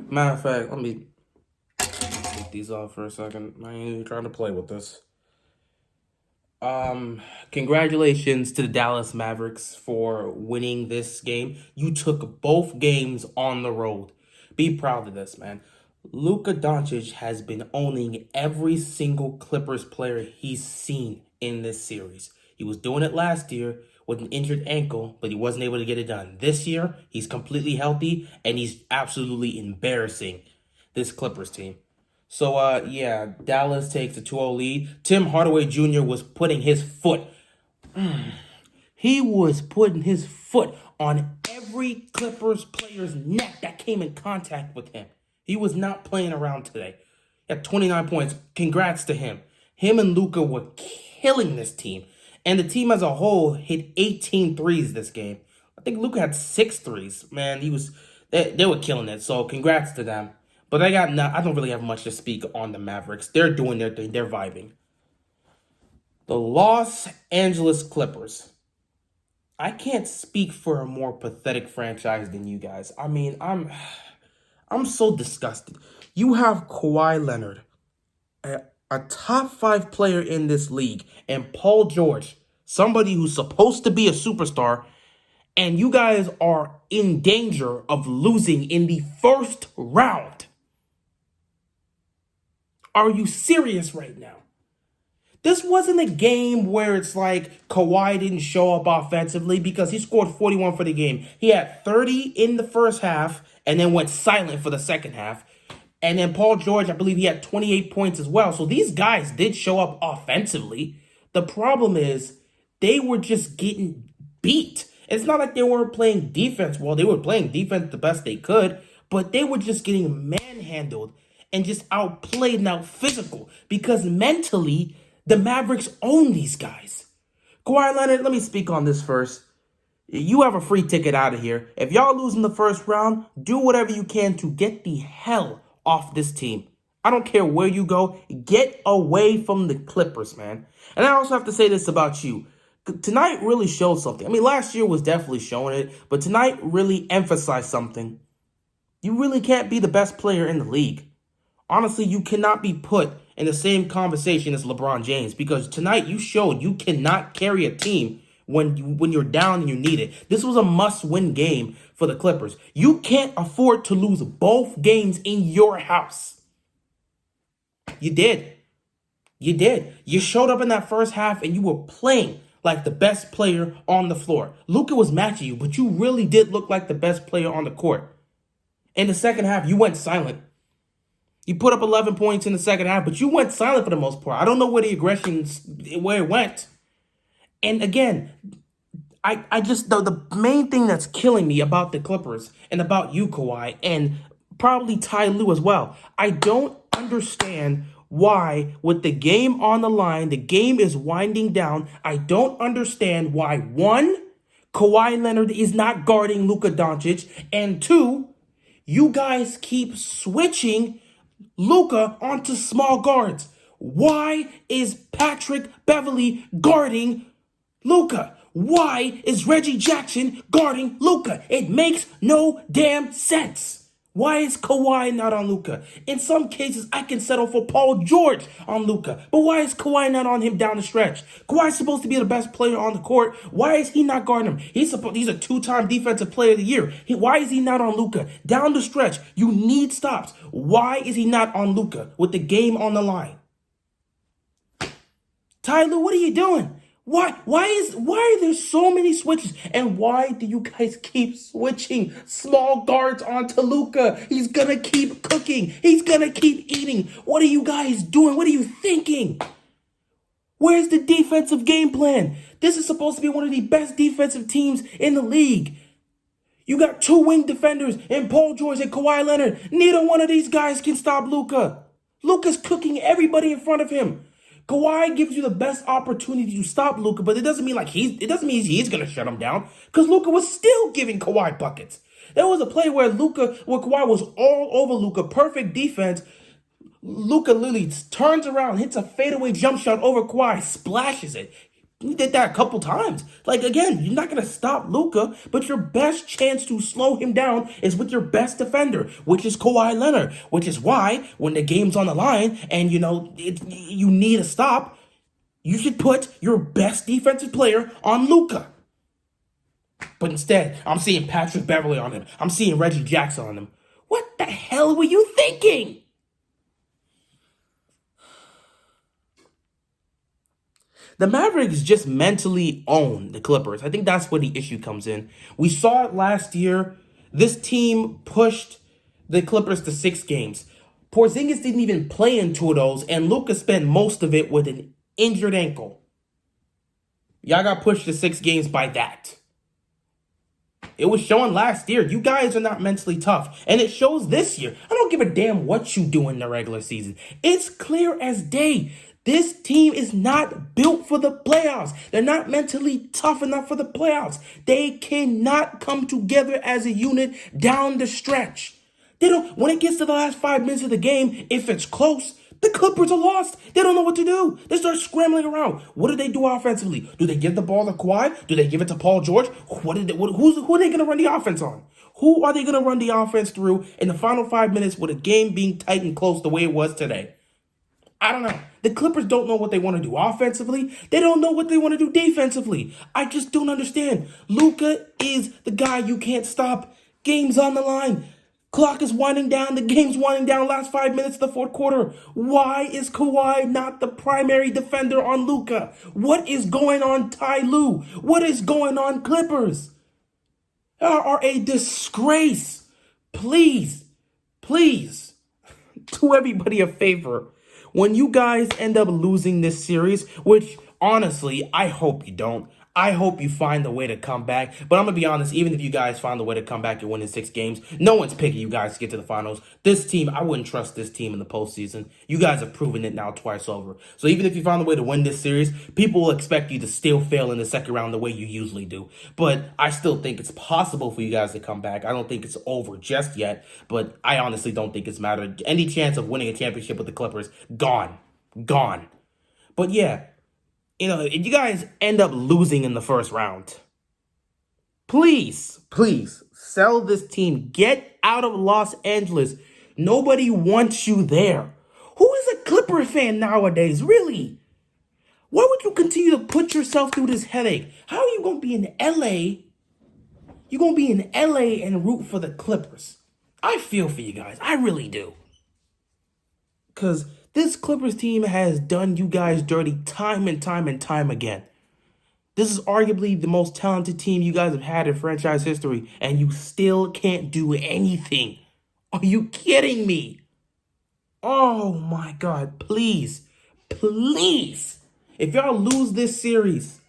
Matter of fact, let me take these off for a second. I ain't even trying to play with this. Congratulations to the Dallas Mavericks for winning this game. You took both games on the road. Be proud of this, man. Luka Doncic has been owning every single Clippers player he's seen in this series. He was doing it last year with an injured ankle, but he wasn't able to get it done. This year, he's completely healthy, and he's absolutely embarrassing this Clippers team. So, yeah, Dallas takes a 2-0 lead. Tim Hardaway Jr. was putting his foot. He was putting his foot on every Clippers player's neck that came in contact with him. He was not playing around today. At 29 points, congrats to him. Him and Luka were killing this team. And the team as a whole hit 18 threes this game. I think Luka had 6 threes. Man, they were killing it. So congrats to them. But I don't really have much to speak on the Mavericks. They're doing their thing. They're vibing. The Los Angeles Clippers. I can't speak for a more pathetic franchise than you guys. I mean, I'm so disgusted. You have Kawhi Leonard, a top 5 player in this league, and Paul George, somebody who's supposed to be a superstar, and you guys are in danger of losing in the first round. Are you serious right now? This wasn't a game where it's like Kawhi didn't show up offensively because he scored 41 for the game. He had 30 in the first half and then went silent for the second half. And then Paul George, I believe he had 28 points as well. So these guys did show up offensively. The problem is they were just getting beat. It's not like they weren't playing defense well. They were playing defense the best they could, but they were just getting manhandled and just outplayed and out physical because mentally the Mavericks own these guys. Kawhi Leonard, let me speak on this first. You have a free ticket out of here. If y'all lose in the first round, do whatever you can to get the hell off this team. I don't care where you go. Get away from the Clippers, man. And I also have to say this about you. Tonight really showed something. I mean, last year was definitely showing it, but tonight really emphasized something. You really can't be the best player in the league. Honestly, you cannot be put in the same conversation as LeBron James because tonight you showed you cannot carry a team when you're down and you need it. This was a must-win game for the Clippers. You can't afford to lose both games in your house. You did. You did. You showed up in that first half and you were playing like the best player on the floor. Luka was matching you, but you really did look like the best player on the court. In the second half, you went silent. You put up 11 points in the second half, but you went silent for the most part. I don't know where the aggression, where it went. And again, I just, the main thing that's killing me about the Clippers and about you, Kawhi, and probably Ty Lue as well, I don't understand why, with the game on the line, the game is winding down, I don't understand why, one, Kawhi Leonard is not guarding Luka Doncic, and two, you guys keep switching Luka onto small guards. Why is Patrick Beverley guarding Luka? Why is Reggie Jackson guarding Luka? It makes no damn sense. Why is Kawhi not on Luka? In some cases, I can settle for Paul George on Luka. But why is Kawhi not on him down the stretch? Kawhi's supposed to be the best player on the court. Why is he not guarding him? He's a two-time defensive player of the year. Why is he not on Luka? Down the stretch, you need stops. Why is he not on Luka with the game on the line? Tyler, what are you doing? Why are there so many switches? And why do you guys keep switching small guards onto Luka? He's gonna keep cooking. He's gonna keep eating. What are you guys doing? What are you thinking? Where's the defensive game plan? This is supposed to be one of the best defensive teams in the league. You got 2 wing defenders in Paul George and Kawhi Leonard. Neither one of these guys can stop Luka. Luka's cooking everybody in front of him. Kawhi gives you the best opportunity to stop Luka, but it doesn't mean he's gonna shut him down, because Luka was still giving Kawhi buckets. There was a play where Kawhi was all over Luka, perfect defense. Luka literally turns around, hits a fadeaway jump shot over Kawhi, splashes it. He did that a couple times. Like, again, you're not going to stop Luka, but your best chance to slow him down is with your best defender, which is Kawhi Leonard, which is why when the game's on the line and, you need a stop, you should put your best defensive player on Luka. But instead, I'm seeing Patrick Beverley on him. I'm seeing Reggie Jackson on him. What the hell were you thinking? The Mavericks just mentally own the Clippers. I think that's where the issue comes in. We saw it last year. This team pushed the Clippers to 6 games. Porzingis didn't even play in 2 of those, and Luka spent most of it with an injured ankle. Y'all got pushed to 6 games by that. It was showing last year. You guys are not mentally tough. And it shows this year. I don't give a damn what you do in the regular season. It's clear as day. This team is not built for the playoffs. They're not mentally tough enough for the playoffs. They cannot come together as a unit down the stretch. When it gets to the last 5 minutes of the game, if it's close, the Clippers are lost. They don't know what to do. They start scrambling around. What do they do offensively? Do they give the ball to Kawhi? Do they give it to Paul George? Who are they going to run the offense on? Who are they going to run the offense through in the final 5 minutes with a game being tight and close the way it was today? I don't know. The Clippers don't know what they want to do offensively. They don't know what they want to do defensively. I just don't understand. Luka is the guy you can't stop. Game's on the line. Clock is winding down. The game's winding down. Last 5 minutes of the fourth quarter. Why is Kawhi not the primary defender on Luka? What is going on, Ty Lue? What is going on, Clippers? Are a disgrace. Please, do everybody a favor. When you guys end up losing this series, which honestly, I hope you don't. I hope you find a way to come back. But I'm going to be honest, even if you guys find a way to come back and win in 6 games, no one's picking you guys to get to the finals. This team, I wouldn't trust this team in the postseason. You guys have proven it now twice over. So even if you find a way to win this series, people will expect you to still fail in the second round the way you usually do. But I still think it's possible for you guys to come back. I don't think it's over just yet, but I honestly don't think it's mattered. Any chance of winning a championship with the Clippers, gone. But yeah, if you guys end up losing in the first round, please sell this team. Get out of Los Angeles. Nobody wants you there. Who is a Clipper fan nowadays, really? Why would you continue to put yourself through this headache? How are you going to be in LA? You're going to be in LA and root for the Clippers. I feel for you guys. I really do. Because this Clippers team has done you guys dirty time and time again. This is arguably the most talented team you guys have had in franchise history, and you still can't do anything. Are you kidding me? Oh my God, please. If y'all lose this series,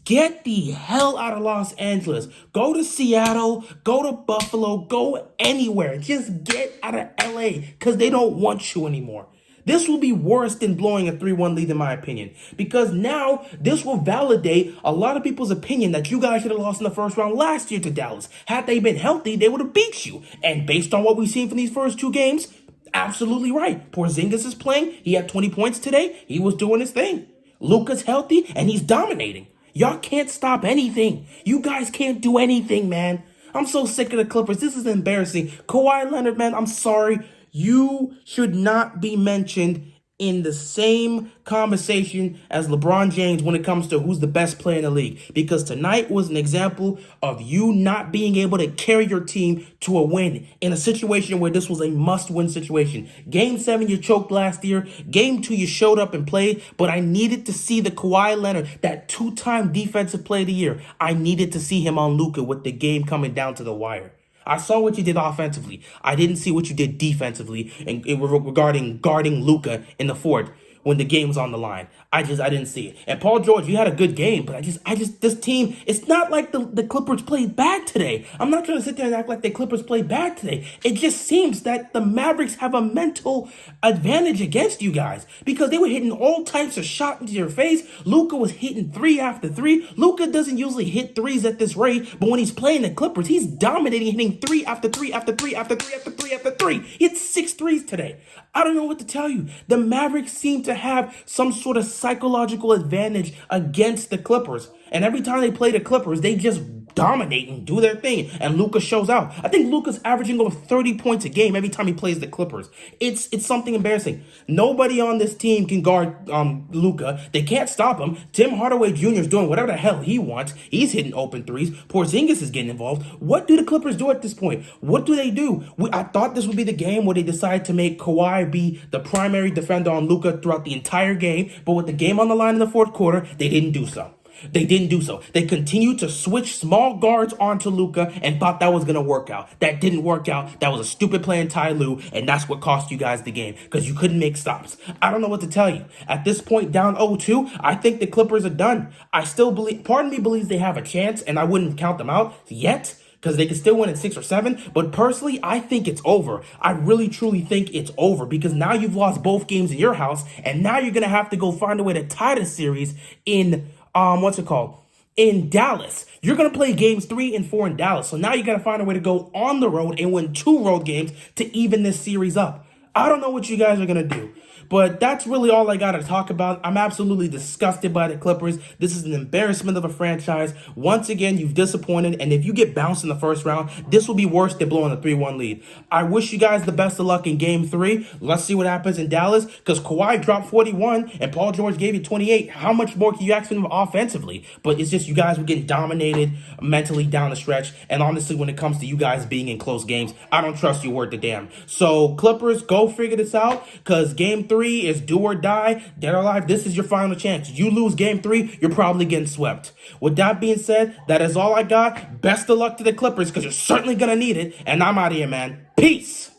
get the hell out of Los Angeles. Go to Seattle, go to Buffalo, go anywhere. Just get out of LA because they don't want you anymore. This will be worse than blowing a 3-1 lead in my opinion, because now this will validate a lot of people's opinion that you guys should have lost in the first round last year to Dallas. Had they been healthy, they would have beat you. And based on what we've seen from these first 2 games, absolutely right. Porzingis is playing. He had 20 points today. He was doing his thing. Luka's healthy, and he's dominating. Y'all can't stop anything. You guys can't do anything, man. I'm so sick of the Clippers. This is embarrassing. Kawhi Leonard, man, I'm sorry. You should not be mentioned in the same conversation as LeBron James when it comes to who's the best player in the league. Because tonight was an example of you not being able to carry your team to a win in a situation where this was a must-win situation. Game 7, you choked last year. Game 2, you showed up and played. But I needed to see the Kawhi Leonard, that 2-time defensive player of the year. I needed to see him on Luka with the game coming down to the wire. I saw what you did offensively. I didn't see what you did defensively regarding guarding Luka in the fourth when the game was on the line. I didn't see it. And Paul George, you had a good game, but this team, it's not like the Clippers played bad today. I'm not trying to sit there and act like the Clippers played bad today. It just seems that the Mavericks have a mental advantage against you guys because they were hitting all types of shots into your face. Luka was hitting 3 after 3. Luka doesn't usually hit 3s at this rate, but when he's playing the Clippers, he's dominating, hitting 3 after 3 after 3 after 3 after 3 after 3. He hit 6 threes today. I don't know what to tell you. The Mavericks seem to to have some sort of psychological advantage against the Clippers. And every time they play the Clippers, they just dominate and do their thing. And Luka shows out. I think Luka's averaging over 30 points a game every time he plays the Clippers. It's something embarrassing. Nobody on this team can guard Luka. They can't stop him. Tim Hardaway Jr. is doing whatever the hell he wants. He's hitting open threes. Porzingis is getting involved. What do the Clippers do at this point? What do they do? I thought this would be the game where they decide to make Kawhi be the primary defender on Luka throughout the entire game. But with the game on the line in the fourth quarter, they didn't do so. They didn't do so. They continued to switch small guards onto Luka and thought that was going to work out. That didn't work out. That was a stupid play in Ty Lue, and that's what cost you guys the game because you couldn't make stops. I don't know what to tell you. At this point, down 0-2, I think the Clippers are done. I still believe, part of me believes they have a chance, and I wouldn't count them out yet because they can still win at 6 or 7. But personally, I think it's over. I really, truly think it's over because now you've lost both games in your house, and now you're going to have to go find a way to tie the series in in Dallas. You're going to play games 3 and 4 in Dallas. So now you got to find a way to go on the road and win 2 road games to even this series up. I don't know what you guys are going to do. But that's really all I got to talk about. I'm absolutely disgusted by the Clippers. This is an embarrassment of a franchise. Once again, you've disappointed. And if you get bounced in the first round, this will be worse than blowing a 3-1 lead. I wish you guys the best of luck in Game 3. Let's see what happens in Dallas. Because Kawhi dropped 41 and Paul George gave you 28. How much more can you ask from him offensively? But it's just you guys were getting dominated mentally down the stretch. And honestly, when it comes to you guys being in close games, I don't trust your word to damn. So Clippers, go figure this out. Because Game 3 is do or die, dead or alive. This is your final chance. You lose Game 3, you're probably getting swept. With that being said, that is all I got. Best of luck to the Clippers because you're certainly going to need it. And I'm out of here, man. Peace.